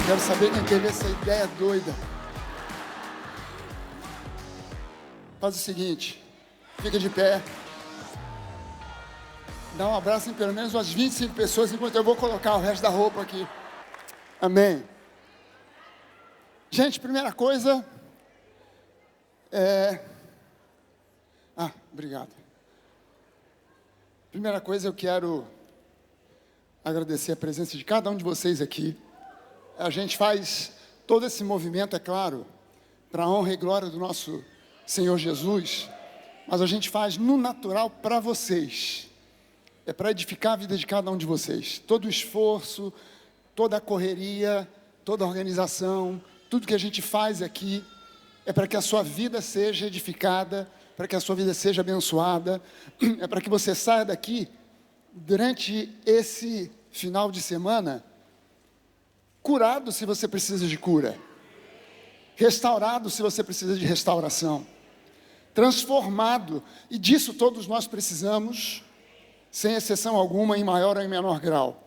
Quero saber quem teve essa ideia doida. Faz o seguinte, fica de pé. Dá um abraço em pelo menos umas 25 pessoas, enquanto eu vou colocar o resto da roupa aqui. Amém. Gente, primeira coisa obrigado. Primeira coisa, eu quero agradecer a presença de cada um de vocês aqui. A gente faz todo esse movimento, é claro, para a honra e glória do nosso Senhor Jesus, mas a gente faz no natural para vocês. É para edificar a vida de cada um de vocês. Todo o esforço, toda a correria, toda a organização, tudo que a gente faz aqui é para que a sua vida seja edificada, para que a sua vida seja abençoada, é para que você saia daqui durante esse final de semana curado se você precisa de cura, restaurado se você precisa de restauração, transformado, e disso todos nós precisamos, sem exceção alguma, em maior ou em menor grau.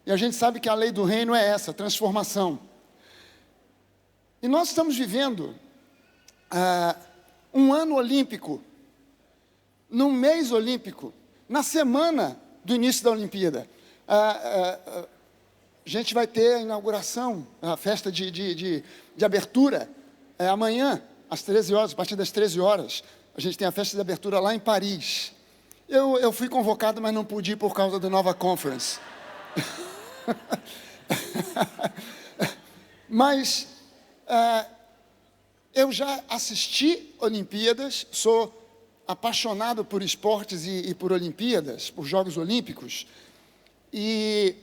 E a gente sabe que a lei do reino é essa, transformação. E nós estamos vivendo um ano olímpico, num mês olímpico, na semana do início da Olimpíada. A gente vai ter a inauguração, a festa de abertura, amanhã, às 13 horas, a partir das 13 horas, a gente tem a festa de abertura lá em Paris. Eu fui convocado, mas não pude ir por causa do Nova Conference. Mas eu já assisti Olimpíadas, sou apaixonado por esportes e por Olimpíadas, por Jogos Olímpicos, e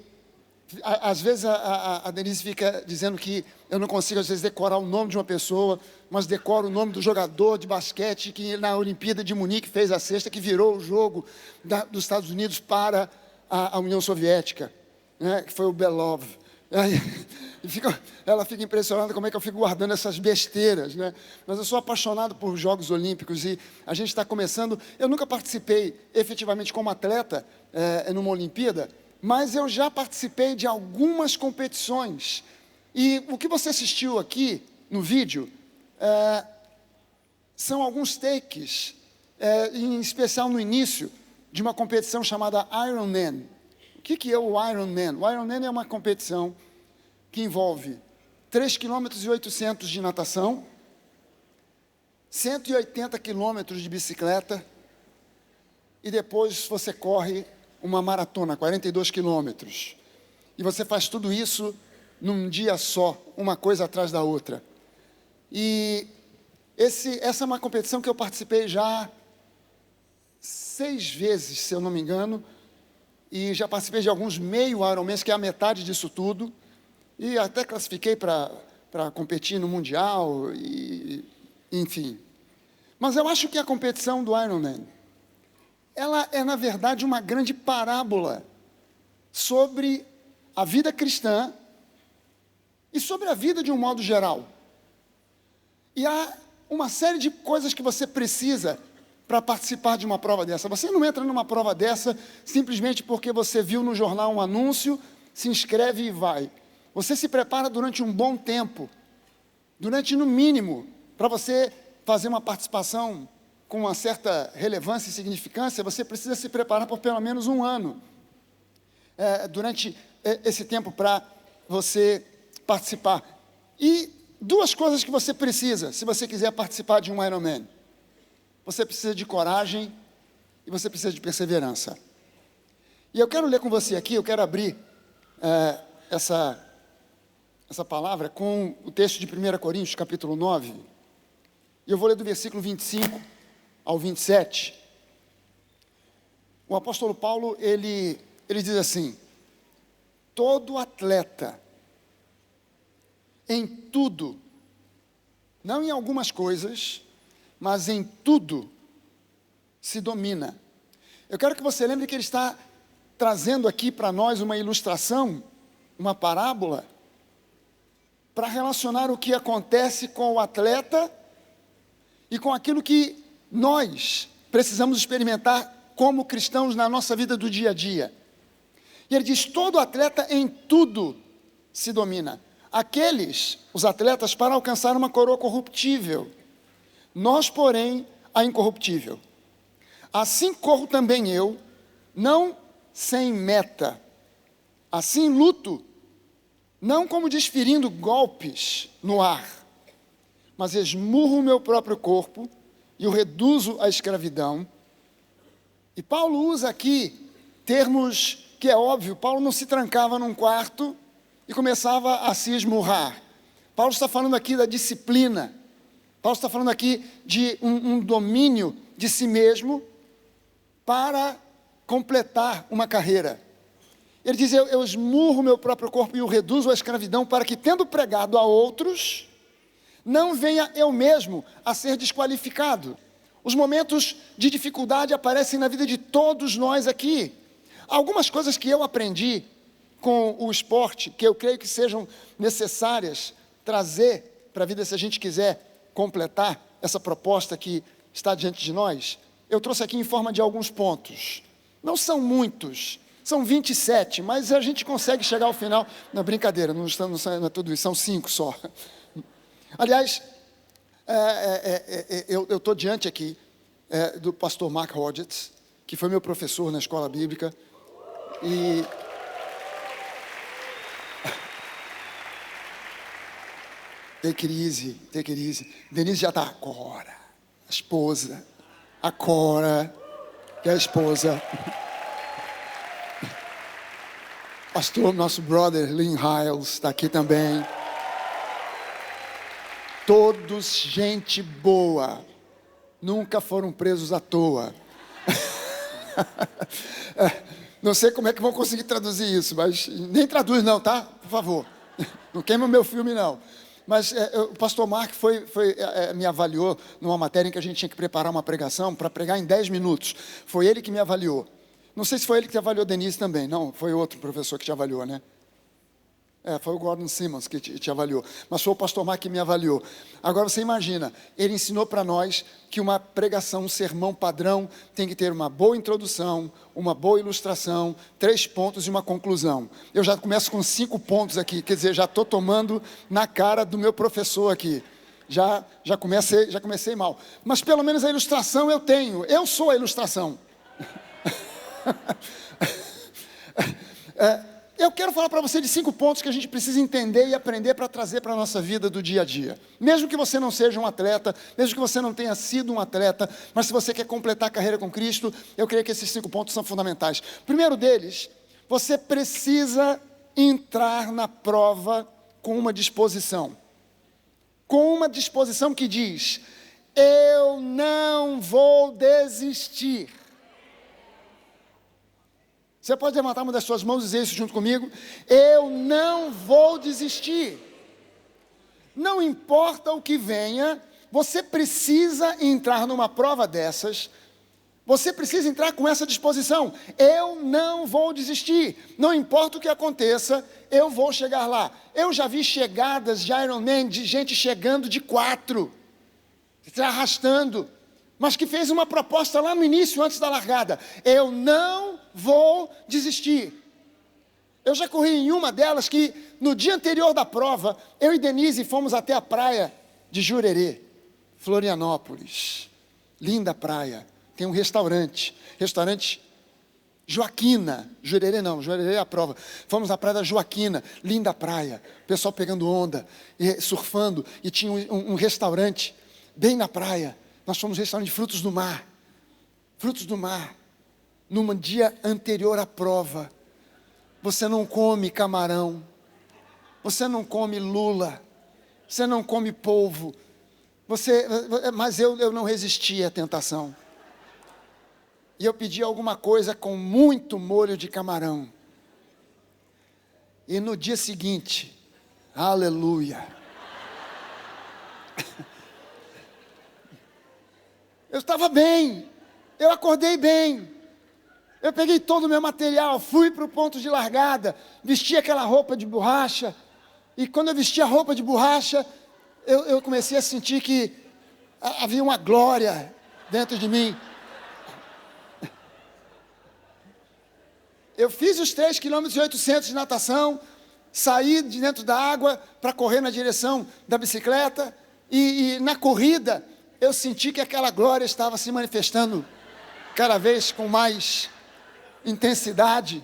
às vezes a Denise fica dizendo que eu não consigo, às vezes, decorar o nome de uma pessoa, mas decoro o nome do jogador de basquete que na Olimpíada de Munique fez a cesta, que virou o jogo dos Estados Unidos para a União Soviética, né, que foi o Belov. Ela fica impressionada como é que eu fico guardando essas besteiras, né? Mas eu sou apaixonado por Jogos Olímpicos e a gente está começando. Eu nunca participei efetivamente como atleta numa Olimpíada, mas eu já participei de algumas competições. E o que você assistiu aqui no vídeo são alguns takes, em especial no início, de uma competição chamada Ironman. O que é o Ironman? O Ironman é uma competição que envolve 3,8 km de natação, 180 km de bicicleta, e depois você corre uma maratona, 42 quilômetros. E você faz tudo isso num dia só, uma coisa atrás da outra. E essa é uma competição que eu participei já 6 vezes, se eu não me engano, e já participei de alguns meio Ironmans, que é a metade disso tudo, e até classifiquei para competir no Mundial, enfim. Mas eu acho que a competição do Ironman, ela é, na verdade, uma grande parábola sobre a vida cristã e sobre a vida de um modo geral. E há uma série de coisas que você precisa para participar de uma prova dessa. Você não entra numa prova dessa simplesmente porque você viu no jornal um anúncio, se inscreve e vai. Você se prepara durante um bom tempo, durante, no mínimo, para você fazer uma participação com uma certa relevância e significância, você precisa se preparar por pelo menos um ano. Durante esse tempo para você participar. E 2 coisas que você precisa, se você quiser participar de um Ironman. Você precisa de coragem e você precisa de perseverança. E eu quero ler com você aqui, eu quero abrir essa palavra com o texto de 1 Coríntios, capítulo 9. E eu vou ler do versículo 25 ao 27. O apóstolo Paulo, ele diz assim: todo atleta, em tudo, não em algumas coisas, mas em tudo, se domina. Eu quero que você lembre que ele está trazendo aqui para nós uma ilustração uma parábola para relacionar o que acontece com o atleta e com aquilo que nós precisamos experimentar como cristãos na nossa vida do dia a dia. E ele diz: todo atleta em tudo se domina. Os atletas, para alcançar uma coroa corruptível. Nós, porém, a incorruptível. Assim corro também eu, não sem meta. Assim luto, não como desferindo golpes no ar, mas esmurro o meu próprio corpo e o reduzo à escravidão. E Paulo usa aqui termos que é óbvio. Paulo não se trancava num quarto e começava a se esmurrar. Paulo está falando aqui da disciplina. Paulo está falando aqui de um domínio de si mesmo para completar uma carreira. Ele diz: eu esmurro meu próprio corpo e o reduzo à escravidão, para que, tendo pregado a outros, não venha eu mesmo a ser desqualificado. Os momentos de dificuldade aparecem na vida de todos nós aqui. Algumas coisas que eu aprendi com o esporte, que eu creio que sejam necessárias trazer para a vida, se a gente quiser completar essa proposta que está diante de nós, eu trouxe aqui em forma de alguns pontos. Não são muitos, são 27, mas a gente consegue chegar ao final. Não, brincadeira, não é tudo isso, são 5 só. Aliás, eu estou diante aqui do pastor Mark Hodgetts, que foi meu professor na escola bíblica, e take it easy. Denise já está, a esposa, a Cora, que é a esposa. Pastor, nosso brother Lynn Hiles está aqui também. Todos gente boa, nunca foram presos à toa. Não sei como é que vão conseguir traduzir isso, mas nem traduz não, tá? Por favor, não queima o meu filme não. Mas o pastor Mark me avaliou numa matéria em que a gente tinha que preparar uma pregação para pregar em 10 minutos. Foi ele que me avaliou. Não sei se foi ele que avaliou Denise também. Não, foi outro professor que te avaliou, né? Foi o Gordon Simmons que te avaliou. Mas foi o pastor Mark que me avaliou. Agora você imagina, ele ensinou para nós que uma pregação, um sermão padrão, tem que ter uma boa introdução, uma boa ilustração, 3 pontos e uma conclusão. Eu já começo com 5 pontos aqui, quer dizer, já estou tomando na cara do meu professor aqui. Já comecei mal. Mas pelo menos a ilustração eu tenho. Eu sou a ilustração. Eu quero falar para você de 5 pontos que a gente precisa entender e aprender para trazer para a nossa vida do dia a dia. Mesmo que você não seja um atleta, mesmo que você não tenha sido um atleta, mas se você quer completar a carreira com Cristo, eu creio que esses 5 pontos são fundamentais. O primeiro deles, você precisa entrar na prova com uma disposição. Com uma disposição que diz: eu não vou desistir. Você pode levantar uma das suas mãos e dizer isso junto comigo? Eu não vou desistir. Não importa o que venha, você precisa entrar numa prova dessas. Você precisa entrar com essa disposição. Eu não vou desistir. Não importa o que aconteça, eu vou chegar lá. Eu já vi chegadas de Ironman, de gente chegando de 4, se arrastando, mas que fez uma proposta lá no início, antes da largada: eu não vou desistir. Eu já corri em uma delas que, no dia anterior da prova, eu e Denise fomos até a praia de Jurerê, Florianópolis. Linda praia, tem um restaurante Joaquina, Jurerê não, Jurerê é a prova. Fomos à praia da Joaquina, linda praia, pessoal pegando onda, e surfando, e tinha um restaurante bem na praia. Nós fomos no restaurante de frutos do mar. Num dia anterior à prova, você não come camarão, você não come lula, você não come polvo, mas eu não resisti à tentação. E eu pedi alguma coisa com muito molho de camarão. E no dia seguinte, aleluia, eu estava bem, eu acordei bem, Eu peguei todo o meu material, fui para o ponto de largada, vesti aquela roupa de borracha, e quando eu vesti a roupa de borracha, eu comecei a sentir que havia uma glória dentro de mim. Eu fiz os 3,8 km de natação, saí de dentro da água para correr na direção da bicicleta, e na corrida eu senti que aquela glória estava se manifestando cada vez com mais intensidade.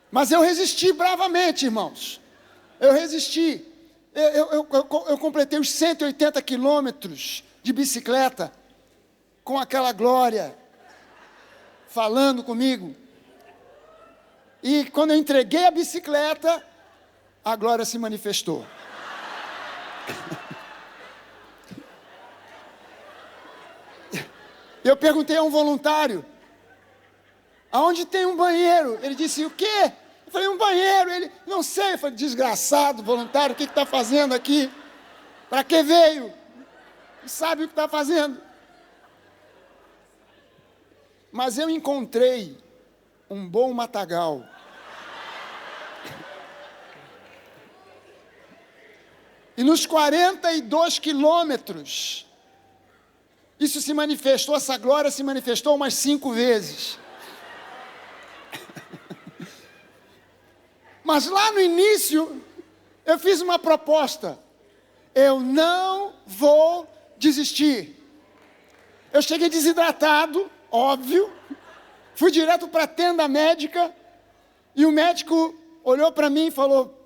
Mas eu resisti bravamente, irmãos. Eu resisti. Eu completei os 180 quilômetros de bicicleta com aquela glória falando comigo. E quando eu entreguei a bicicleta, a glória se manifestou. Eu perguntei a um voluntário, aonde tem um banheiro? Ele disse, o quê? Eu falei, um banheiro. Ele, não sei. Eu falei, desgraçado, voluntário, o que está fazendo aqui? Para que veio? Não sabe o que está fazendo. Mas eu encontrei um bom matagal. E nos 42 quilômetros, isso se manifestou, essa glória se manifestou umas 5 vezes. Mas lá no início, eu fiz uma proposta. Eu não vou desistir. Eu cheguei desidratado, óbvio. Fui direto para a tenda médica. E o médico olhou para mim e falou,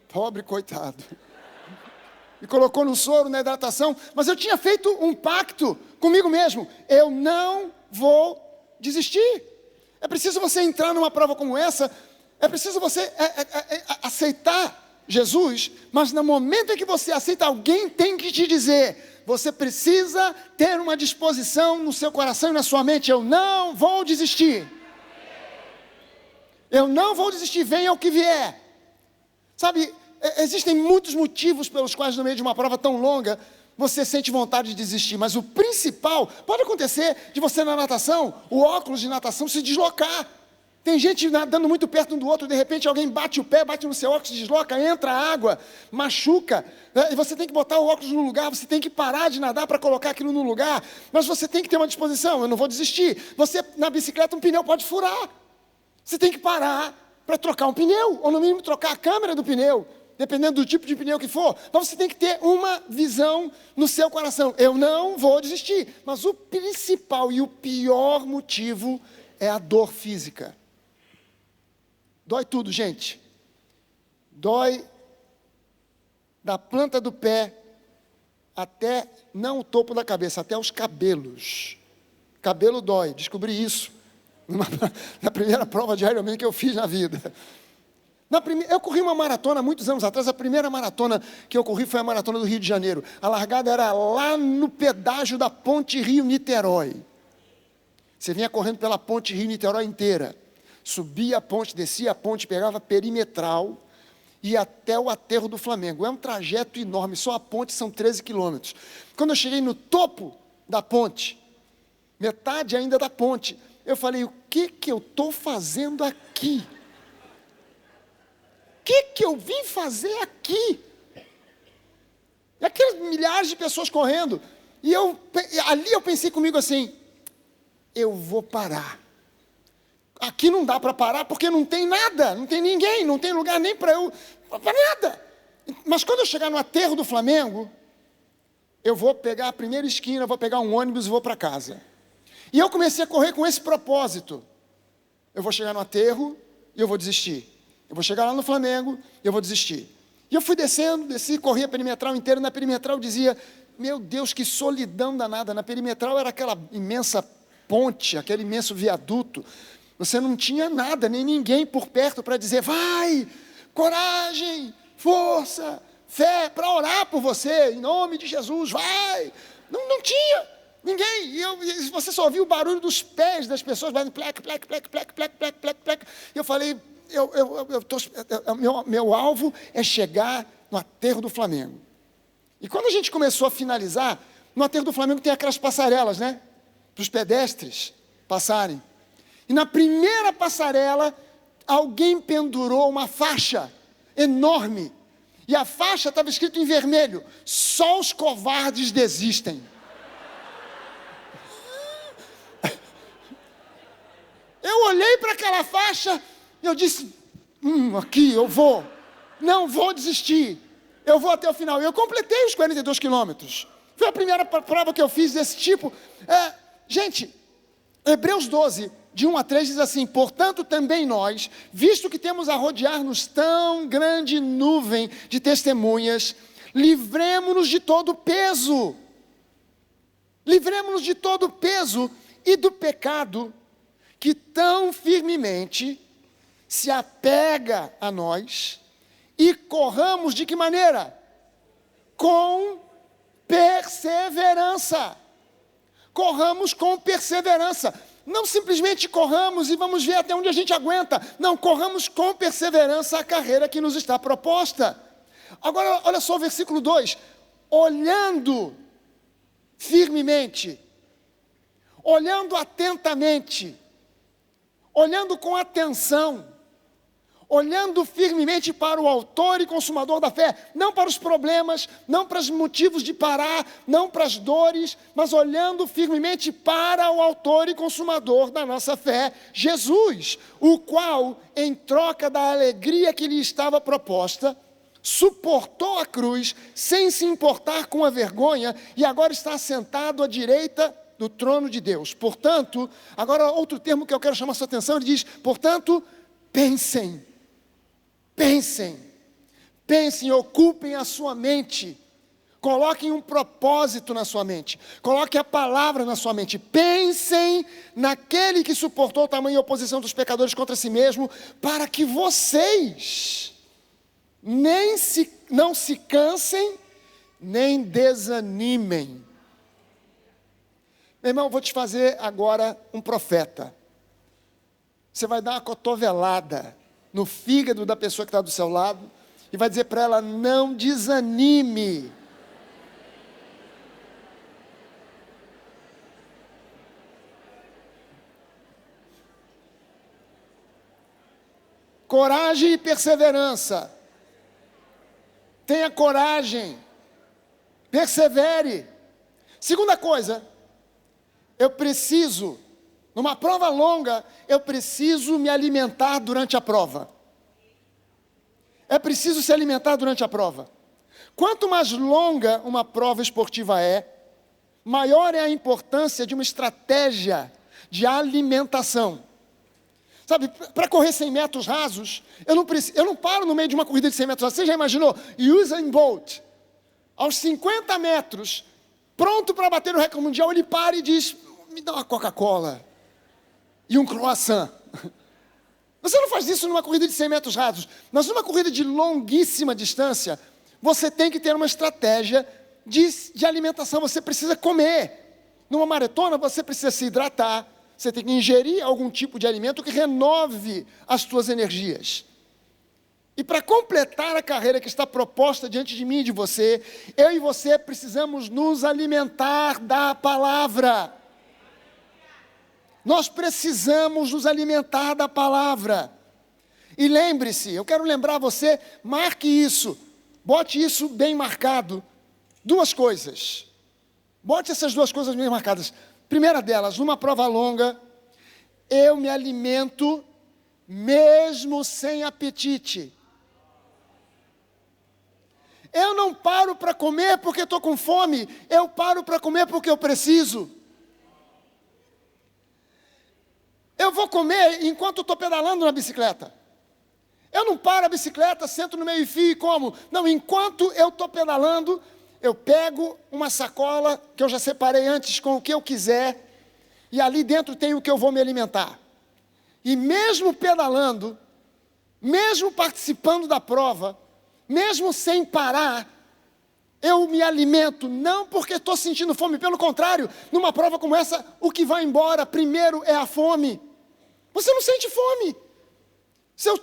pobre coitado. E colocou no soro, na hidratação. Mas eu tinha feito um pacto comigo mesmo. Eu não vou desistir. É preciso você entrar numa prova como essa. É preciso você aceitar Jesus. Mas no momento em que você aceita, alguém tem que te dizer. Você precisa ter uma disposição no seu coração e na sua mente. Eu não vou desistir. Eu não vou desistir, venha o que vier. Sabe, existem muitos motivos pelos quais no meio de uma prova tão longa, você sente vontade de desistir. Mas o principal, pode acontecer de você na natação, o óculos de natação se deslocar. Tem gente nadando muito perto um do outro, de repente alguém bate o pé, bate no seu óculos, se desloca, entra a água, machuca. E você tem que botar o óculos no lugar, você tem que parar de nadar para colocar aquilo no lugar. Mas você tem que ter uma disposição, eu não vou desistir. Você, na bicicleta, um pneu pode furar. Você tem que parar para trocar um pneu, ou no mínimo trocar a câmera do pneu, dependendo do tipo de pneu que for. Então você tem que ter uma visão no seu coração. Eu não vou desistir. Mas o principal e o pior motivo é a dor física. Dói tudo, gente. Dói da planta do pé até, não o topo da cabeça, até os cabelos. Cabelo dói, descobri isso na primeira prova de Ironman que eu fiz na vida. Eu corri uma maratona muitos anos atrás. A primeira maratona que eu corri foi a maratona do Rio de Janeiro. A largada era lá no pedágio da Ponte Rio-Niterói. Você vinha correndo pela Ponte Rio-Niterói inteira. Subia a ponte, descia a ponte, pegava a perimetral e ia até o aterro do Flamengo. É um trajeto enorme, só a ponte são 13 quilômetros. Quando eu cheguei no topo da ponte, metade ainda da ponte, eu falei, o que eu estou fazendo aqui? O que eu vim fazer aqui? E aqueles milhares de pessoas correndo. E ali eu pensei comigo assim, eu vou parar. Aqui não dá para parar porque não tem nada, não tem ninguém, não tem lugar nem para nada. Mas quando eu chegar no aterro do Flamengo, eu vou pegar a primeira esquina, vou pegar um ônibus e vou para casa. E eu comecei a correr com esse propósito. Eu vou chegar no aterro e eu vou desistir. Eu vou chegar lá no Flamengo e eu vou desistir. E eu fui desci, corri a perimetral inteira. Na perimetral eu dizia, meu Deus, que solidão danada. Na perimetral era aquela imensa ponte, aquele imenso viaduto. Você não tinha nada, nem ninguém por perto para dizer, vai, coragem, força, fé, para orar por você, em nome de Jesus, vai. Não tinha ninguém. E você só ouvia o barulho dos pés das pessoas, plec, plec, plec, plec, plec, plec, plec, plec. E eu falei, meu alvo é chegar no aterro do Flamengo. E quando a gente começou a finalizar, no aterro do Flamengo tem aquelas passarelas, né? Para os pedestres passarem. E na primeira passarela, alguém pendurou uma faixa enorme. E a faixa estava escrito em vermelho: só os covardes desistem. Eu olhei para aquela faixa e eu disse: aqui eu vou. Não vou desistir. Eu vou até o final. E eu completei os 42 quilômetros. Foi a primeira prova que eu fiz desse tipo. Gente, Hebreus 12, de 1 a 3 diz assim: portanto também nós, visto que temos a rodear-nos tão grande nuvem de testemunhas, livremo-nos de todo o peso. Livremo-nos de todo o peso e do pecado que tão firmemente se apega a nós, e corramos de que maneira? Com perseverança. Corramos com perseverança. Não simplesmente corramos e vamos ver até onde a gente aguenta. Não, corramos com perseverança a carreira que nos está proposta. Agora, olha só o versículo 2. Olhando firmemente, olhando atentamente, olhando com atenção, olhando firmemente para o autor e consumador da fé, não para os problemas, não para os motivos de parar, não para as dores, mas olhando firmemente para o autor e consumador da nossa fé, Jesus, o qual, em troca da alegria que lhe estava proposta, suportou a cruz, sem se importar com a vergonha, e agora está sentado à direita do trono de Deus. Portanto, agora outro termo que eu quero chamar a sua atenção, ele diz: portanto, pensem, ocupem a sua mente, coloquem um propósito na sua mente, coloquem a palavra na sua mente, pensem naquele que suportou tamanha oposição dos pecadores contra si mesmo, para que vocês não se cansem, nem desanimem. Meu irmão, eu vou te fazer agora um profeta. Você vai dar uma cotovelada no fígado da pessoa que está do seu lado e vai dizer para ela: não desanime. Coragem e perseverança. Tenha coragem. Persevere. Segunda coisa, numa prova longa, eu preciso me alimentar durante a prova. É preciso se alimentar durante a prova. Quanto mais longa uma prova esportiva é, maior é a importância de uma estratégia de alimentação. Sabe, para correr 100 metros rasos, eu não paro no meio de uma corrida de 100 metros rasos. Você já imaginou? Usain Bolt, aos 50 metros, pronto para bater o recorde mundial, ele para e diz: me dá uma Coca-Cola e um croissant. Você não faz isso numa corrida de 100 metros rasos, mas numa corrida de longuíssima distância, você tem que ter uma estratégia de alimentação, você precisa comer. Numa maratona, você precisa se hidratar, você tem que ingerir algum tipo de alimento que renove as suas energias. E para completar a carreira que está proposta diante de mim e de você, eu e você precisamos nos alimentar da palavra. Nós precisamos nos alimentar da palavra. E lembre-se, eu quero lembrar você, marque isso, bote isso bem marcado. Duas coisas. Bote essas duas coisas bem marcadas. Primeira delas, numa prova longa, eu me alimento mesmo sem apetite. Eu não paro para comer porque estou com fome, eu paro para comer porque eu preciso. Eu vou comer enquanto estou pedalando na bicicleta. Eu não paro a bicicleta, sento no meio-fio e como. Não, enquanto eu estou pedalando, eu pego uma sacola que eu já separei antes com o que eu quiser, e ali dentro tem o que eu vou me alimentar. E mesmo pedalando, mesmo participando da prova, mesmo sem parar, eu me alimento, não porque estou sentindo fome, pelo contrário, numa prova como essa, o que vai embora primeiro é a fome. Você não sente fome. Seu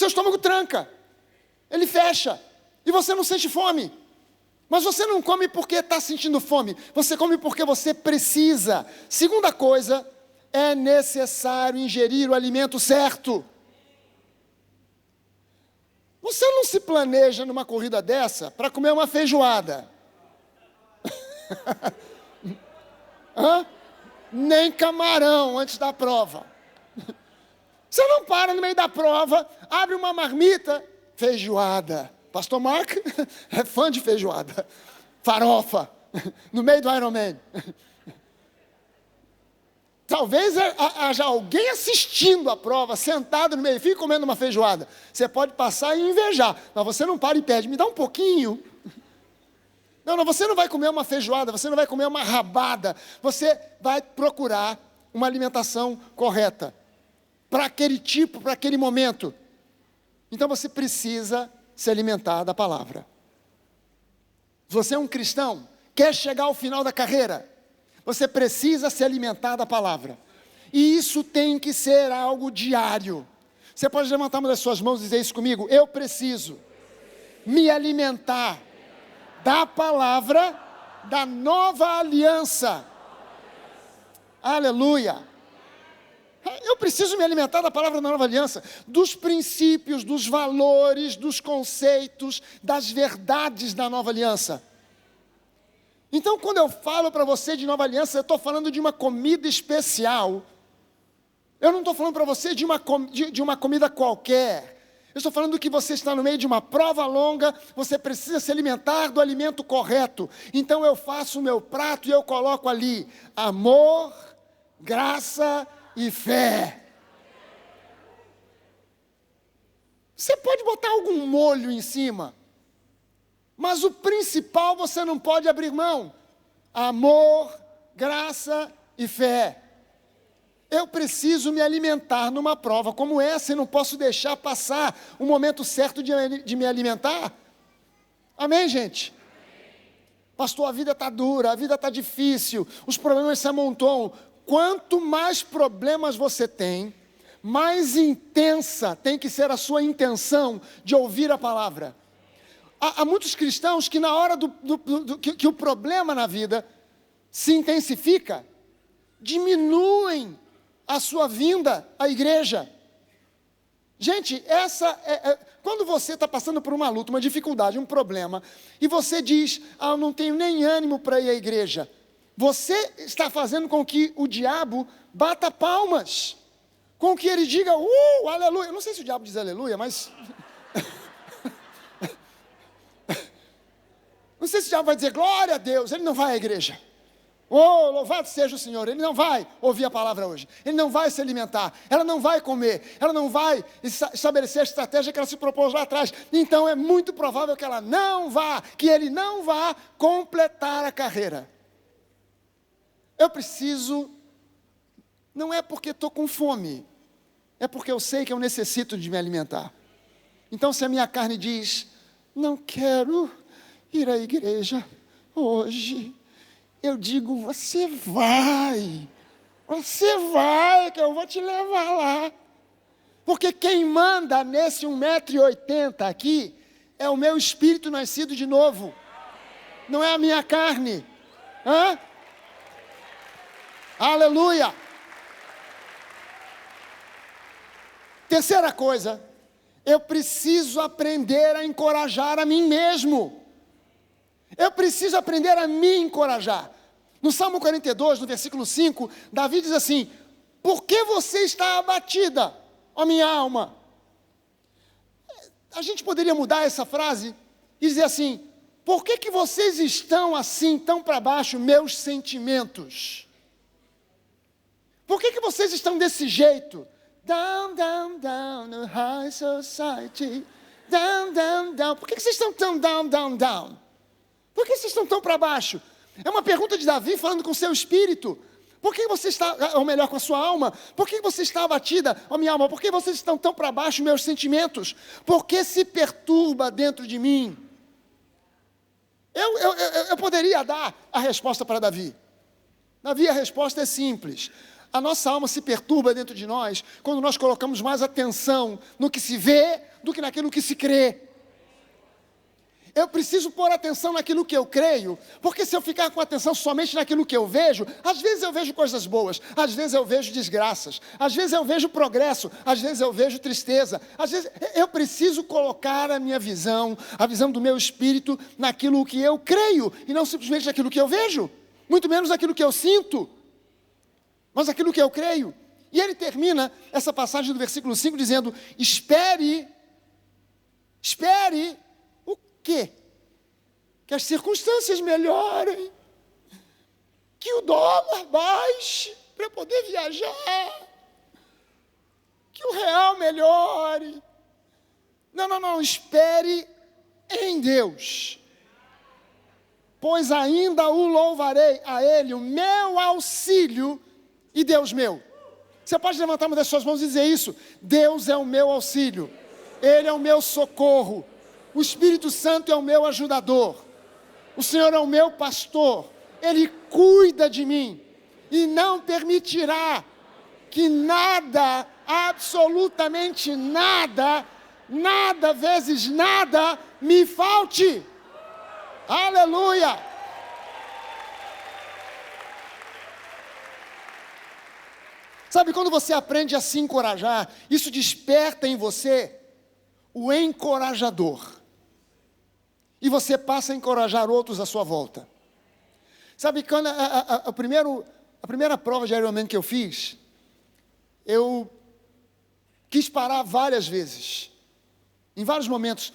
estômago tranca, ele fecha, e você não sente fome. Mas você não come porque está sentindo fome, você come porque você precisa. Segunda coisa, é necessário ingerir o alimento certo. Você não se planeja numa corrida dessa para comer uma feijoada. Nem camarão antes da prova. Você não para no meio da prova, abre uma marmita, feijoada. Pastor Mark é fã de feijoada. Farofa, no meio do Ironman. Talvez haja alguém assistindo a prova, sentado no meio fio, comendo uma feijoada. Você pode passar e invejar, mas você não para e pede, me dá um pouquinho. Não, você não vai comer uma feijoada, você não vai comer uma rabada. Você vai procurar uma alimentação correta. Para aquele tipo, para aquele momento. Então você precisa se alimentar da palavra. Se você é um cristão, quer chegar ao final da carreira, você precisa se alimentar da palavra. E isso tem que ser algo diário. Você pode levantar uma das suas mãos e dizer isso comigo? Eu preciso me alimentar da palavra da nova aliança. Aleluia. Eu preciso me alimentar da palavra da nova aliança, dos princípios, dos valores, dos conceitos, das verdades da nova aliança. Então, quando eu falo para você de nova aliança, eu estou falando de uma comida especial. Eu não estou falando para você de uma comida qualquer. Eu estou falando que você está no meio de uma prova longa, você precisa se alimentar do alimento correto. Então, eu faço o meu prato e eu coloco ali amor, graça e fé. Você pode botar algum molho em cima, mas o principal você não pode abrir mão. Amor, graça e fé. Eu preciso me alimentar numa prova como essa e não posso deixar passar o momento certo de me alimentar. Amém, gente? Pastor, a vida está dura, a vida está difícil, os problemas se amontoam. Quanto mais problemas você tem, mais intensa tem que ser a sua intenção de ouvir a palavra. Há muitos cristãos que na hora que o problema na vida se intensifica, diminuem a sua vinda à igreja. Gente, quando você está passando por uma luta, uma dificuldade, um problema, e você diz, eu não tenho nem ânimo para ir à igreja, você está fazendo com que o diabo bata palmas, com que ele diga, aleluia. Eu não sei se o diabo diz aleluia, mas... Não sei se o diabo vai dizer glória a Deus, ele não vai à igreja. Louvado seja o Senhor, ele não vai ouvir a palavra hoje, ele não vai se alimentar, ela não vai comer, ela não vai estabelecer a estratégia que ela se propôs lá atrás. Então é muito provável que ela não vá, que ele não vá completar a carreira. Eu preciso, não é porque estou com fome, é porque eu sei que eu necessito de me alimentar. Então se a minha carne diz, não quero ir à igreja hoje, eu digo, você vai, que eu vou te levar lá. Porque quem manda nesse 1,80 m aqui, é o meu espírito nascido de novo. Não é a minha carne. Aleluia. Terceira coisa, eu preciso aprender a encorajar a mim mesmo. Eu preciso aprender a me encorajar. No Salmo 42, no versículo 5, Davi diz assim, por que você está abatida, ó minha alma? A gente poderia mudar essa frase e dizer assim, por que vocês estão assim, tão para baixo, meus sentimentos? Por que vocês estão desse jeito? Down, down, down, no high society. Down, down, down. Por que vocês estão tão down, down, down? Por que vocês estão tão para baixo? É uma pergunta de Davi falando com o seu espírito. Por que você está, ou melhor, com a sua alma? Por que você está abatida, ó minha alma? Por que vocês estão tão para baixo, meus sentimentos? Por que se perturba dentro de mim? Eu poderia dar a resposta para Davi. Davi, a resposta é simples. A nossa alma se perturba dentro de nós quando nós colocamos mais atenção no que se vê do que naquilo que se crê. Eu preciso pôr atenção naquilo que eu creio, porque se eu ficar com atenção somente naquilo que eu vejo, às vezes eu vejo coisas boas, às vezes eu vejo desgraças, às vezes eu vejo progresso, às vezes eu vejo tristeza, às vezes eu preciso colocar a minha visão, a visão do meu espírito naquilo que eu creio, e não simplesmente naquilo que eu vejo, muito menos naquilo que eu sinto, mas naquilo que eu creio. E ele termina essa passagem do versículo 5 dizendo: espere o quê? Que as circunstâncias melhorem, que o dólar baixe para poder viajar, que o real melhore. Não, espere em Deus, pois ainda o louvarei a Ele, o meu auxílio e Deus meu. Você pode levantar uma das suas mãos e dizer isso: Deus é o meu auxílio, Ele é o meu socorro, o Espírito Santo é o meu ajudador, o Senhor é o meu pastor, Ele cuida de mim, e não permitirá que nada, absolutamente nada, nada vezes nada, me falte. Aleluia! Sabe, quando você aprende a se encorajar, isso desperta em você o encorajador. E você passa a encorajar outros à sua volta. Sabe, quando a primeira prova de Ironman que eu fiz, eu quis parar várias vezes. Em vários momentos,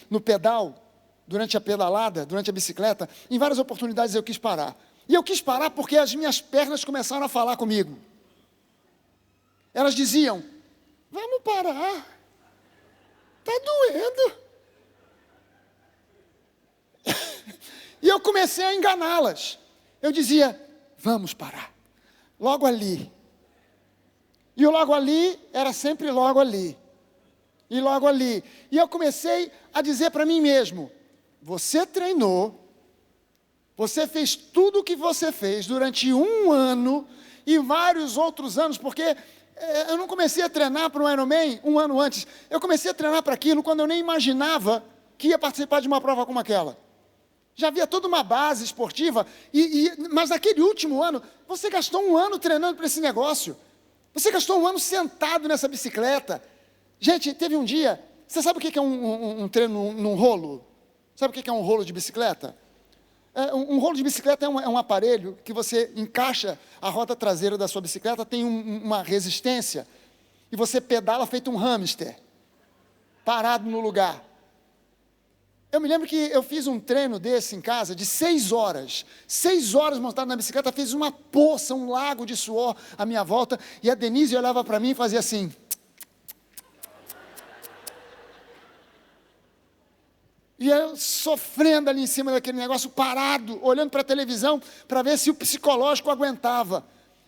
no pedal, durante a pedalada, durante a bicicleta, em várias oportunidades eu quis parar. E eu quis parar porque as minhas pernas começaram a falar comigo. Elas diziam: vamos parar, está doendo. E eu comecei a enganá-las. Eu dizia: vamos parar, logo ali. E o logo ali era sempre logo ali. E logo ali. E eu comecei a dizer para mim mesmo: você treinou, você fez tudo o que você fez durante 1 ano e vários outros anos, porque eu não comecei a treinar para o Ironman 1 ano antes. Eu comecei a treinar para aquilo quando eu nem imaginava que ia participar de uma prova como aquela. Já havia toda uma base esportiva, mas naquele último ano, você gastou 1 ano treinando para esse negócio. Você gastou 1 ano sentado nessa bicicleta. Gente, teve um dia, você sabe o que é um treino num rolo? Sabe o que é um rolo de bicicleta? Um rolo de bicicleta é um aparelho que você encaixa a roda traseira da sua bicicleta, tem uma resistência, e você pedala feito um hamster, parado no lugar. Eu me lembro que eu fiz um treino desse em casa, de 6 horas. 6 horas montado na bicicleta, fez uma poça, um lago de suor à minha volta, e a Denise olhava para mim e fazia assim. E eu sofrendo ali em cima daquele negócio, parado, olhando para a televisão, para ver se o psicológico aguentava.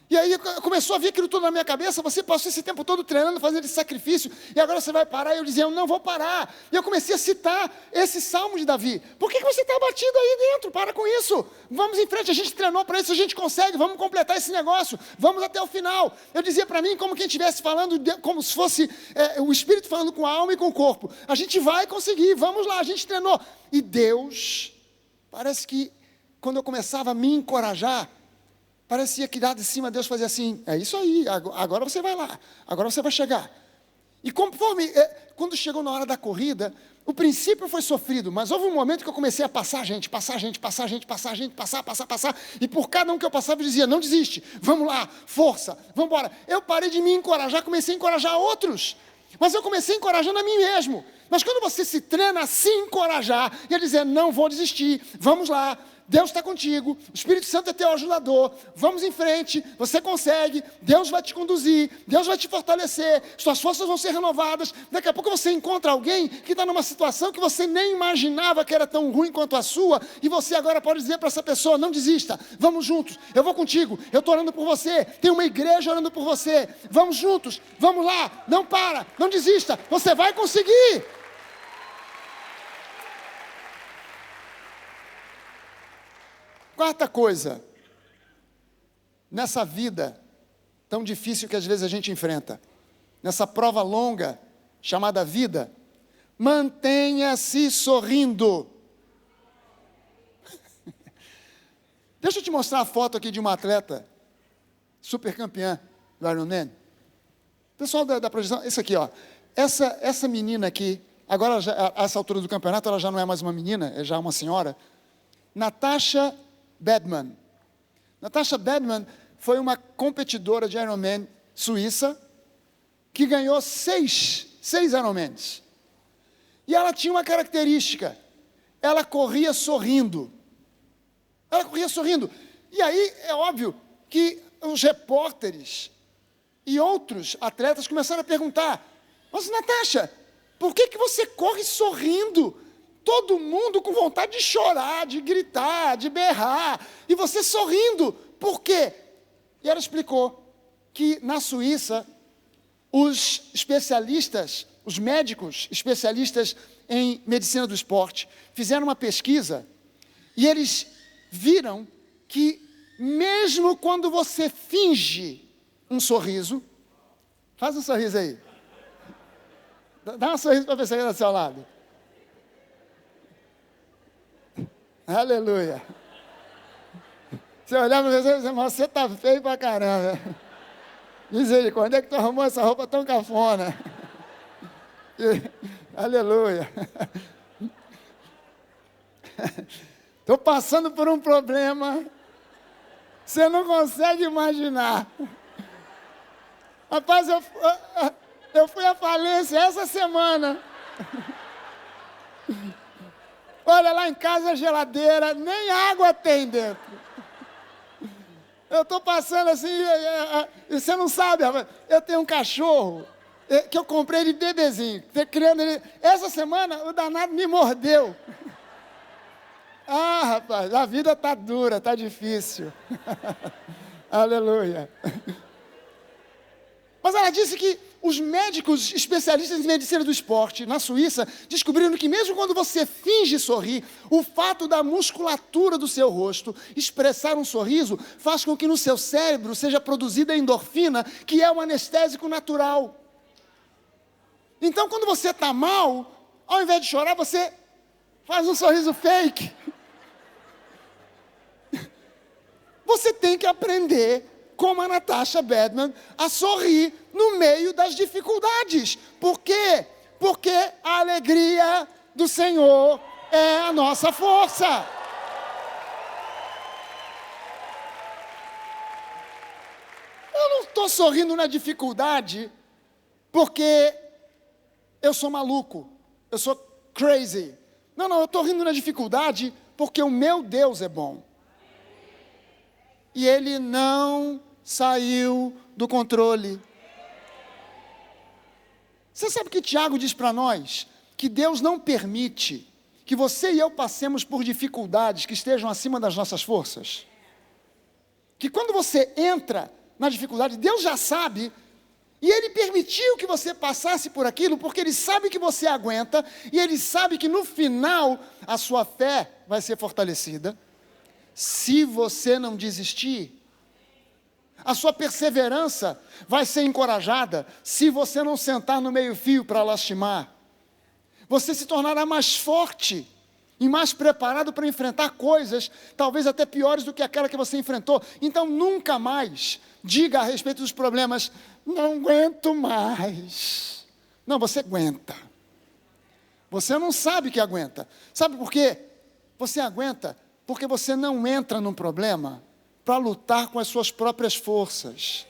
E aí começou a vir aquilo tudo na minha cabeça: você passou esse tempo todo treinando, fazendo esse sacrifício, e agora você vai parar. E eu dizia: eu não vou parar. E eu comecei a citar esse salmo de Davi. Por que você está abatido aí dentro? Para com isso. Vamos em frente, a gente treinou para isso, a gente consegue, vamos completar esse negócio, vamos até o final. Eu dizia para mim como quem estivesse falando, como se fosse o Espírito falando com a alma e com o corpo. A gente vai conseguir, vamos lá, a gente treinou. E Deus, parece que quando eu começava a me encorajar, parecia que lá de cima Deus fazia assim: é isso aí, agora você vai lá, agora você vai chegar. E conforme, quando chegou na hora da corrida, o princípio foi sofrido, mas houve um momento que eu comecei a passar gente, e por cada um que eu passava eu dizia: não desiste, vamos lá, força, vamos embora. Eu parei de me encorajar, comecei a encorajar outros, mas eu comecei encorajando a mim mesmo. Mas quando você se treina a se encorajar e a dizer: não vou desistir, vamos lá, Deus está contigo, o Espírito Santo é teu ajudador, vamos em frente, você consegue, Deus vai te conduzir, Deus vai te fortalecer, suas forças vão ser renovadas. Daqui a pouco você encontra alguém que está numa situação que você nem imaginava que era tão ruim quanto a sua, e você agora pode dizer para essa pessoa: não desista, vamos juntos, eu vou contigo, eu estou orando por você, tem uma igreja orando por você, vamos juntos, vamos lá, não para, não desista, você vai conseguir. Quarta coisa, nessa vida tão difícil que às vezes a gente enfrenta, nessa prova longa chamada vida, mantenha-se sorrindo. Deixa eu te mostrar a foto aqui de uma atleta super campeã do Ironman. Pessoal da projeção, isso aqui, ó. Essa menina aqui, agora, a essa altura do campeonato, ela já não é mais uma menina, é já uma senhora. Natasha Bedman. Natasha Bedman foi uma competidora de Ironman suíça que ganhou seis Ironmans. E ela tinha uma característica, ela corria sorrindo. Ela corria sorrindo. E aí, é óbvio que os repórteres e outros atletas começaram a perguntar, mas Natasha, por que você corre sorrindo? Todo mundo com vontade de chorar, de gritar, de berrar, e você sorrindo, por quê? E ela explicou que na Suíça, os especialistas, os médicos especialistas em medicina do esporte, fizeram uma pesquisa, e eles viram que mesmo quando você finge um sorriso, faz um sorriso aí, dá um sorriso para a pessoa que está do seu lado. Aleluia. Você olhar para você e dizer, mas você está feio pra caramba. Misericórdia, onde é que tu arrumou essa roupa tão cafona? Aleluia. Estou passando por um problema, você não consegue imaginar. Rapaz, eu fui à falência essa semana. Olha, lá em casa a geladeira, nem água tem dentro. Eu estou passando assim, você não sabe, rapaz, eu tenho um cachorro, que eu comprei ele bebezinho, criando ele. Essa semana o danado me mordeu. Ah, rapaz, a vida está dura, está difícil. Aleluia. Mas ela disse que os médicos especialistas em medicina do esporte na Suíça descobriram que mesmo quando você finge sorrir, o fato da musculatura do seu rosto expressar um sorriso faz com que no seu cérebro seja produzida a endorfina, que é um anestésico natural. Então, quando você está mal, ao invés de chorar, você faz um sorriso fake. Você tem que aprender, como a Natasha Bedman, a sorrir no meio das dificuldades. Por quê? Porque a alegria do Senhor é a nossa força. Eu não estou sorrindo na dificuldade porque eu sou maluco, eu sou crazy. Não, eu estou rindo na dificuldade porque o meu Deus é bom. E Ele não saiu do controle. Você sabe que Tiago diz para nós? Que Deus não permite que você e eu passemos por dificuldades que estejam acima das nossas forças. Que quando você entra na dificuldade, Deus já sabe, e Ele permitiu que você passasse por aquilo, porque Ele sabe que você aguenta, e Ele sabe que no final a sua fé vai ser fortalecida. Se você não desistir, a sua perseverança vai ser encorajada se você não sentar no meio-fio para lastimar. Você se tornará mais forte e mais preparado para enfrentar coisas, talvez até piores do que aquela que você enfrentou. Então, nunca mais diga a respeito dos problemas, não aguento mais. Não, você aguenta. Você não sabe que aguenta. Sabe por quê? Você aguenta porque você não entra num problema para lutar com as suas próprias forças.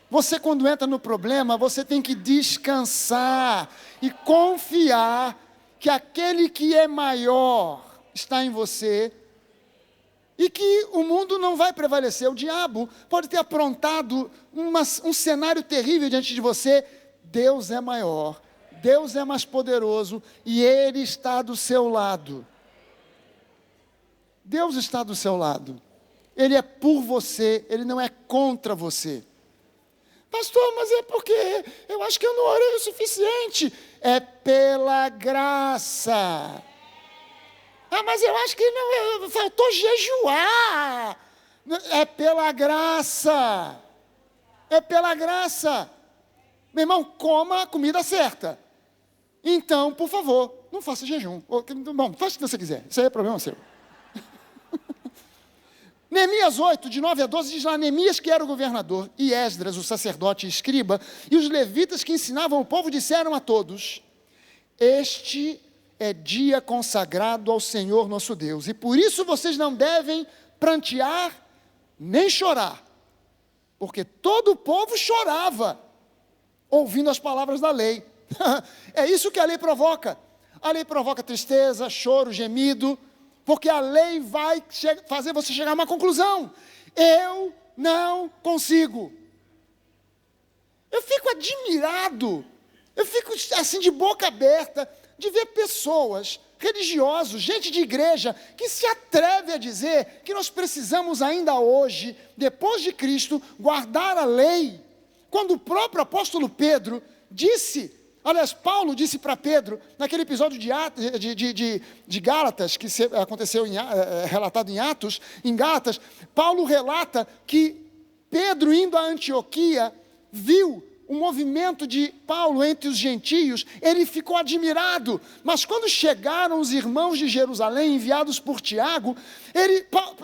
Você, quando entra no problema, você tem que descansar e confiar que aquele que é maior está em você e que o mundo não vai prevalecer. O diabo pode ter aprontado um cenário terrível diante de você. Deus é maior, Deus é mais poderoso e Ele está do seu lado. Deus está do seu lado. Ele é por você, Ele não é contra você. Pastor, mas é porque eu acho que eu não orei o suficiente. É pela graça. Ah, mas eu acho que não, faltou jejuar. É pela graça. É pela graça. Meu irmão, coma a comida certa. então, por favor, não faça jejum. Bom, faça o que você quiser, isso aí é problema seu. Neemias 8, de 9 a 12, diz lá: Neemias, que era o governador, e Esdras, o sacerdote e escriba, e os levitas que ensinavam o povo, disseram a todos: este é dia consagrado ao Senhor nosso Deus, e por isso vocês não devem prantear nem chorar, porque todo o povo chorava, ouvindo as palavras da lei. É isso que a lei provoca. A lei provoca tristeza, choro, gemido, porque a lei vai fazer você chegar a uma conclusão: eu não consigo. Eu fico admirado, eu fico assim de boca aberta, de ver pessoas, religiosos, gente de igreja, que se atreve a dizer que nós precisamos ainda hoje, depois de Cristo, guardar a lei, quando o próprio apóstolo Pedro disse, aliás, Paulo disse para Pedro, naquele episódio de Gálatas, que aconteceu, relatado em Atos, em Gálatas, Paulo relata que Pedro, indo a Antioquia, viu o movimento de Paulo entre os gentios, ele ficou admirado, mas quando chegaram os irmãos de Jerusalém, enviados por Tiago,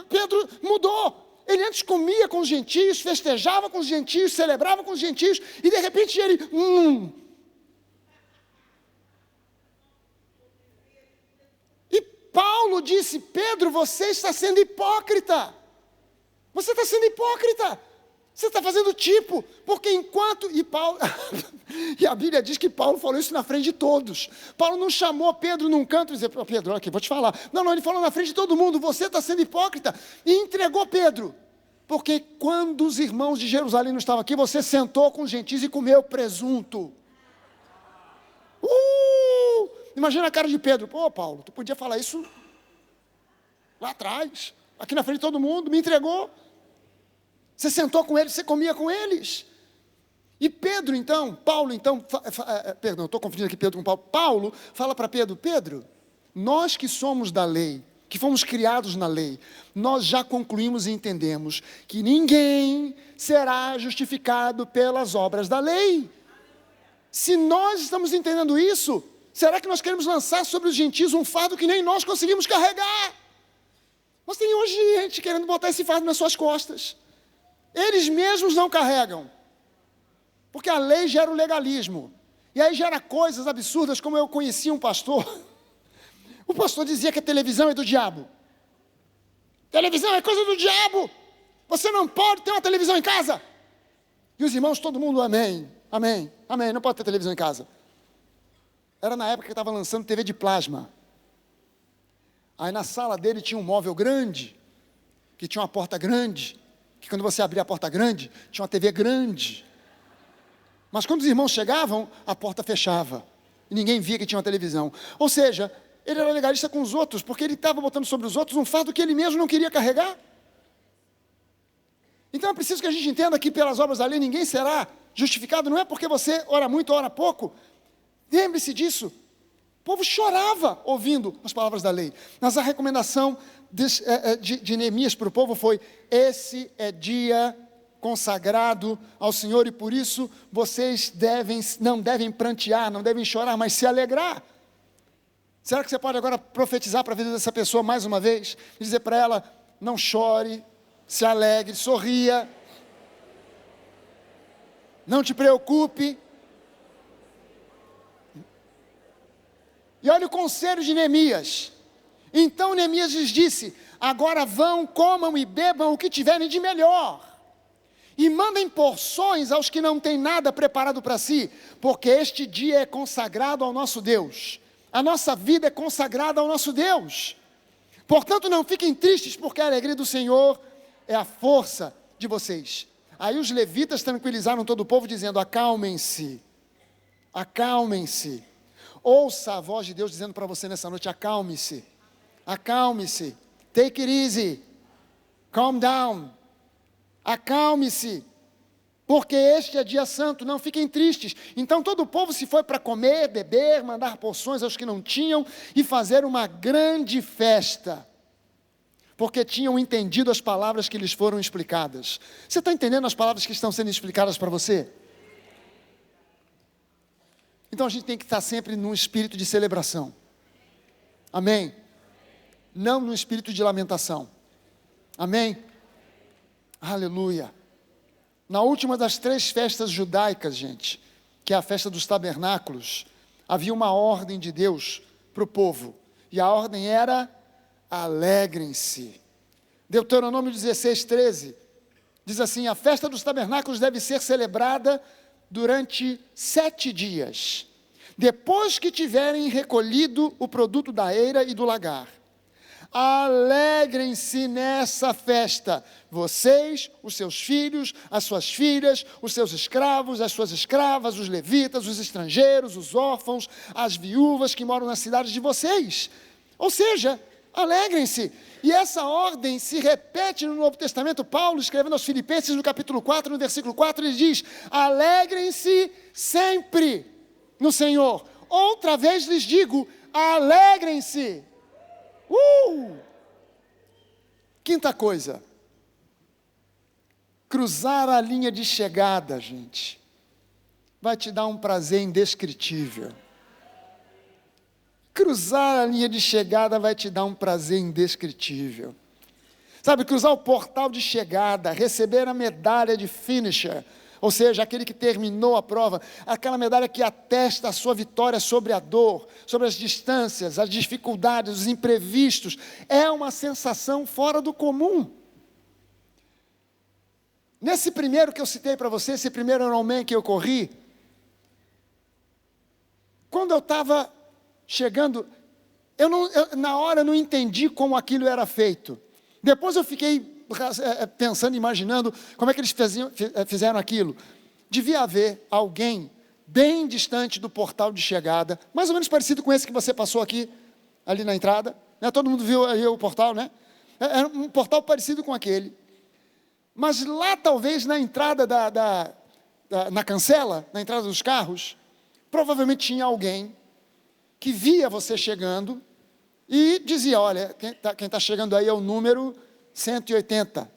Pedro mudou. Ele antes comia com os gentios, festejava com os gentios, celebrava com os gentios, e de repente ele, E Paulo disse: Pedro, você está sendo hipócrita, você está sendo hipócrita, você está fazendo tipo, porque enquanto, e a Bíblia diz que Paulo falou isso na frente de todos. Paulo não chamou Pedro num canto e disse: Pedro, olha aqui, vou te falar. Não, ele falou na frente de todo mundo: você está sendo hipócrita, e entregou Pedro, porque quando os irmãos de Jerusalém não estavam aqui, você sentou com os gentios e comeu presunto. Imagina a cara de Pedro: pô, Paulo, tu podia falar isso lá atrás, aqui na frente de todo mundo, me entregou. Você sentou com eles, você comia com eles. E Pedro então, perdão, estou confundindo aqui Pedro com Paulo. Paulo fala para Pedro: Pedro, nós que somos da lei, que fomos criados na lei, nós já concluímos e entendemos que ninguém será justificado pelas obras da lei. Se nós estamos entendendo isso, será que nós queremos lançar sobre os gentios um fardo que nem nós conseguimos carregar? Mas tem hoje gente querendo botar esse fardo nas suas costas. Eles mesmos não carregam, porque a lei gera o legalismo, e aí gera coisas absurdas, como eu conheci um pastor. O pastor dizia que a televisão é do diabo. Televisão é coisa do diabo, você não pode ter uma televisão em casa. E os irmãos, todo mundo, amém, amém, amém, não pode ter televisão em casa. Era na época que estava lançando TV de plasma. Aí na sala dele tinha um móvel grande, que tinha uma porta grande, que quando você abria a porta grande, tinha uma TV grande. Mas quando os irmãos chegavam, a porta fechava, e ninguém via que tinha uma televisão. Ou seja, ele era legalista com os outros, porque ele estava botando sobre os outros um fardo que ele mesmo não queria carregar. Então é preciso que a gente entenda que pelas obras da lei ninguém será justificado, não é porque você ora muito ou ora pouco. Lembre-se disso. O povo chorava ouvindo as palavras da lei. Mas a recomendação de Neemias para o povo foi: esse é dia consagrado ao Senhor, e por isso vocês não devem prantear, não devem chorar, mas se alegrar. Será que você pode agora profetizar para a vida dessa pessoa mais uma vez? E dizer para ela: não chore, se alegre, sorria, não te preocupe. E olha o conselho de Neemias. Então Neemias lhes disse: agora vão, comam e bebam o que tiverem de melhor, e mandem porções aos que não têm nada preparado para si, porque este dia é consagrado ao nosso Deus. A nossa vida é consagrada ao nosso Deus. Portanto, não fiquem tristes, porque a alegria do Senhor é a força de vocês. Aí os levitas tranquilizaram todo o povo, dizendo: acalmem-se, acalmem-se. Ouça a voz de Deus dizendo para você nessa noite: acalme-se, acalme-se, take it easy, calm down, acalme-se, porque este é dia santo, não fiquem tristes. Então todo o povo se foi para comer, beber, mandar porções aos que não tinham, e fazer uma grande festa, porque tinham entendido as palavras que lhes foram explicadas. Você está entendendo as palavras que estão sendo explicadas para você? Então a gente tem que estar sempre num espírito de celebração. Amém? Não num espírito de lamentação. Amém? Aleluia. Na última das 3 festas judaicas, gente, que é a festa dos tabernáculos, havia uma ordem de Deus para o povo. E a ordem era: alegrem-se. Deuteronômio 16:13 diz assim: a festa dos tabernáculos deve ser celebrada durante 7 dias, depois que tiverem recolhido o produto da eira e do lagar. Alegrem-se nessa festa, vocês, os seus filhos, as suas filhas, os seus escravos, as suas escravas, os levitas, os estrangeiros, os órfãos, as viúvas que moram nas cidades de vocês. Ou seja, alegrem-se. E essa ordem se repete no Novo Testamento. Paulo, escrevendo aos Filipenses, no capítulo 4, no versículo 4, ele diz: alegrem-se sempre no Senhor. Outra vez lhes digo, alegrem-se. Quinta coisa, cruzar a linha de chegada, gente, vai te dar um prazer indescritível. Cruzar a linha de chegada vai te dar um prazer indescritível. Sabe, cruzar o portal de chegada, receber a medalha de finisher, ou seja, aquele que terminou a prova, aquela medalha que atesta a sua vitória sobre a dor, sobre as distâncias, as dificuldades, os imprevistos, é uma sensação fora do comum. Nesse primeiro que eu citei para você, esse primeiro Ironman que eu corri, quando eu estava chegando, na hora eu não entendi como aquilo era feito. Depois eu fiquei pensando, imaginando como é que eles fizeram aquilo. Devia haver alguém bem distante do portal de chegada, mais ou menos parecido com esse que você passou aqui, ali na entrada, né? Todo mundo viu aí o portal, né? Era um portal parecido com aquele, mas lá talvez na entrada na cancela, na entrada dos carros, provavelmente tinha alguém que via você chegando e dizia: olha, quem está chegando aí é o número 180.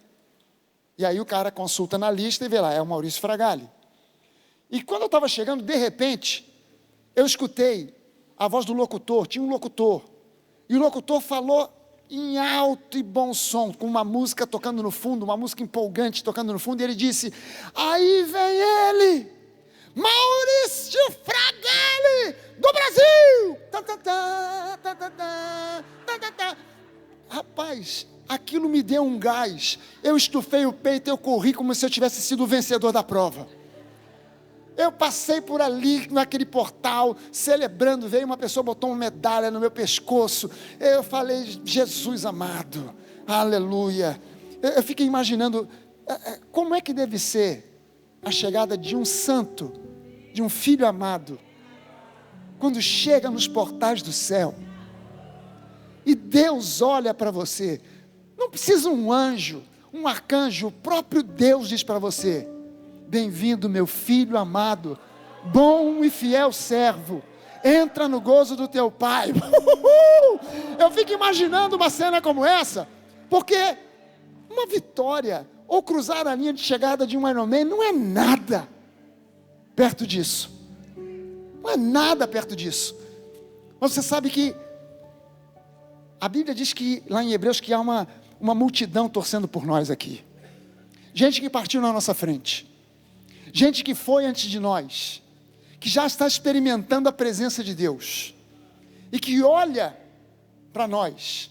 E aí o cara consulta na lista e vê lá, é o Maurício Fragali. E quando eu estava chegando, de repente, eu escutei a voz do locutor, tinha um locutor, e o locutor falou em alto e bom som, com uma música tocando no fundo, uma música empolgante tocando no fundo, e ele disse: aí vem ele, Maurício Fragali, do Brasil! Tá, tá, tá, tá, tá, tá, tá, tá, tá. Rapaz, aquilo me deu um gás. Eu estufei o peito, eu corri como se eu tivesse sido o vencedor da prova. Eu passei por ali, naquele portal, celebrando. Veio uma pessoa, botou uma medalha no meu pescoço. Eu falei: Jesus amado, aleluia. Eu fiquei imaginando, como é que deve ser a chegada de um santo, de um filho amado, quando chega nos portais do céu, e Deus olha para você. Não precisa um anjo, um arcanjo, o próprio Deus diz para você: bem-vindo, meu filho amado, bom e fiel servo, entra no gozo do teu Pai. Eu fico imaginando uma cena como essa, porque uma vitória, ou cruzar a linha de chegada de um Ironman, não é nada perto disso. Não é nada perto disso. Mas você sabe que a Bíblia diz que, lá em Hebreus, que há uma multidão torcendo por nós aqui. Gente que partiu na nossa frente. Gente que foi antes de nós. Que já está experimentando a presença de Deus. E que olha para nós.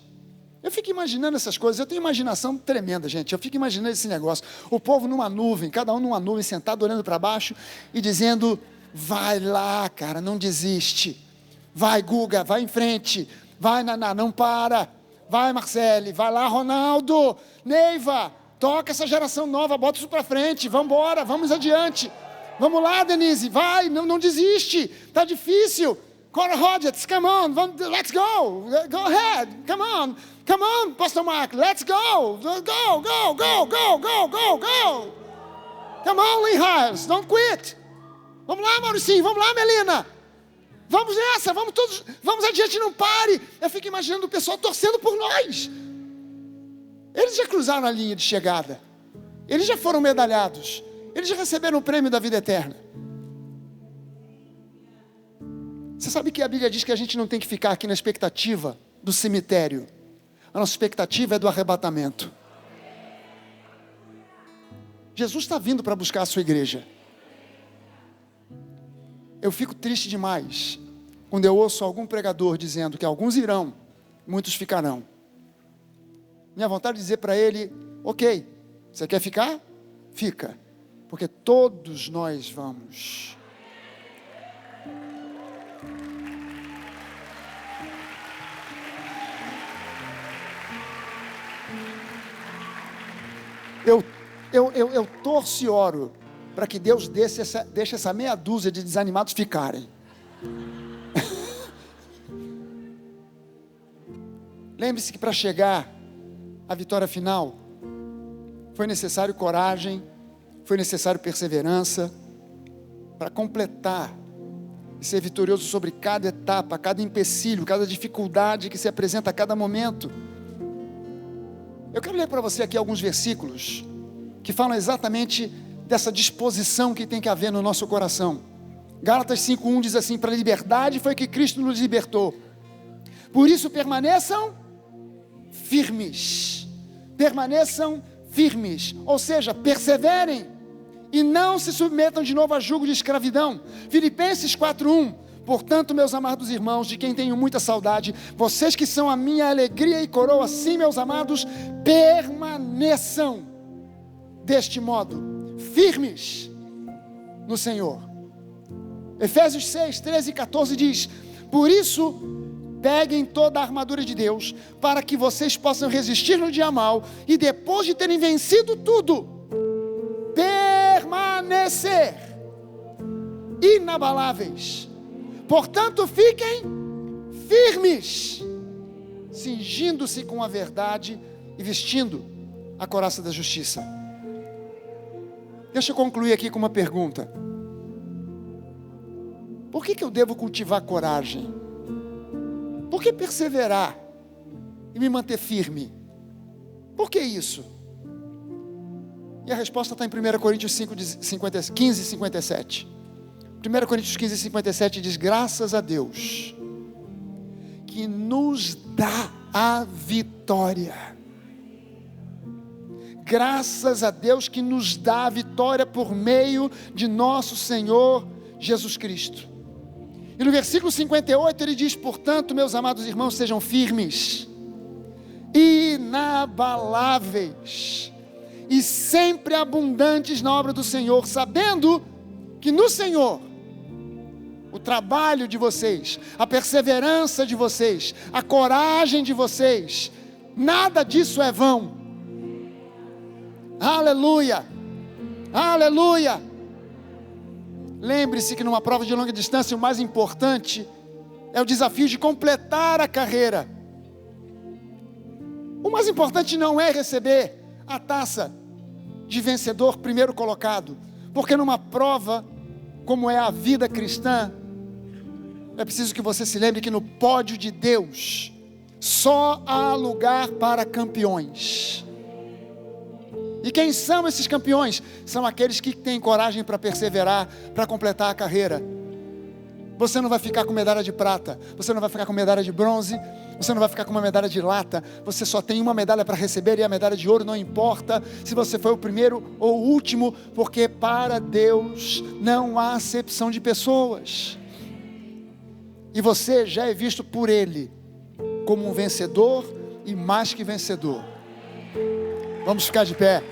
Eu fico imaginando essas coisas. Eu tenho imaginação tremenda, gente. Eu fico imaginando esse negócio. O povo numa nuvem, cada um numa nuvem, sentado olhando para baixo e dizendo: vai lá, cara, não desiste. Vai, Guga, vai em frente. Vai, Naná, não para. Vai, Marcele, vai lá, Ronaldo, Neiva, toca essa geração nova, bota isso para frente, vamos embora, vamos adiante. Vamos lá, Denise, vai, não desiste, tá difícil. Cora Rodgers, come on, let's go ahead, come on, Pastor Mark, let's go, go. Come on, Lee Hiles, don't quit. Vamos lá, Mauricinho, vamos lá, Melina. Vamos nessa, vamos todos, vamos adiante, não pare. Eu fico imaginando o pessoal torcendo por nós. Eles já cruzaram a linha de chegada. Eles já foram medalhados. Eles já receberam o prêmio da vida eterna. Você sabe que a Bíblia diz que a gente não tem que ficar aqui na expectativa do cemitério. A nossa expectativa é do arrebatamento. Jesus está vindo para buscar a sua igreja. Eu fico triste demais quando eu ouço algum pregador dizendo que alguns irão, muitos ficarão. Minha vontade é dizer para ele: ok, você quer ficar? Fica, porque todos nós vamos. Eu torço e oro para que Deus deixe essa meia dúzia de desanimados ficarem. Lembre-se que para chegar à vitória final, foi necessário coragem, foi necessário perseverança, para completar e ser vitorioso sobre cada etapa, cada empecilho, cada dificuldade que se apresenta a cada momento. Eu quero ler para você aqui alguns versículos que falam exatamente dessa disposição que tem que haver no nosso coração. Gálatas 5:1 diz assim: para a liberdade foi que Cristo nos libertou. Por isso permaneçam firmes. Permaneçam firmes, ou seja, perseverem e não se submetam de novo a jugo de escravidão. Filipenses 4:1. Portanto, meus amados irmãos, de quem tenho muita saudade, vocês que são a minha alegria e coroa, sim, meus amados, permaneçam deste modo, firmes no Senhor. Efésios 6:13-14 diz: por isso, peguem toda a armadura de Deus, para que vocês possam resistir no dia mau, e depois de terem vencido tudo, permanecer inabaláveis. Portanto, fiquem firmes, cingindo-se com a verdade e vestindo a couraça da justiça. Deixa eu concluir aqui com uma pergunta: por que eu devo cultivar coragem? Por que perseverar e me manter firme? Por que isso? E a resposta está em 1 Coríntios 15:57. 1 Coríntios 15:57 diz: graças a Deus que nos dá a vitória. Graças a Deus que nos dá a vitória por meio de nosso Senhor Jesus Cristo. E no versículo 58 ele diz: portanto, meus amados irmãos, sejam firmes, inabaláveis e sempre abundantes na obra do Senhor, sabendo que no Senhor o trabalho de vocês, a perseverança de vocês, a coragem de vocês, nada disso é vão. Aleluia, aleluia. Lembre-se que numa prova de longa distância o mais importante é o desafio de completar a carreira. O mais importante não é receber a taça de vencedor primeiro colocado, porque numa prova como é a vida cristã, é preciso que você se lembre que no pódio de Deus só há lugar para campeões. E quem são esses campeões? São aqueles que têm coragem para perseverar, para completar a carreira. Você não vai ficar com medalha de prata, você não vai ficar com medalha de bronze, você não vai ficar com uma medalha de lata. Você só tem uma medalha para receber, e a medalha de ouro não importa se você foi o primeiro ou o último, porque para Deus não há acepção de pessoas. E você já é visto por Ele como um vencedor e mais que vencedor. Vamos ficar de pé.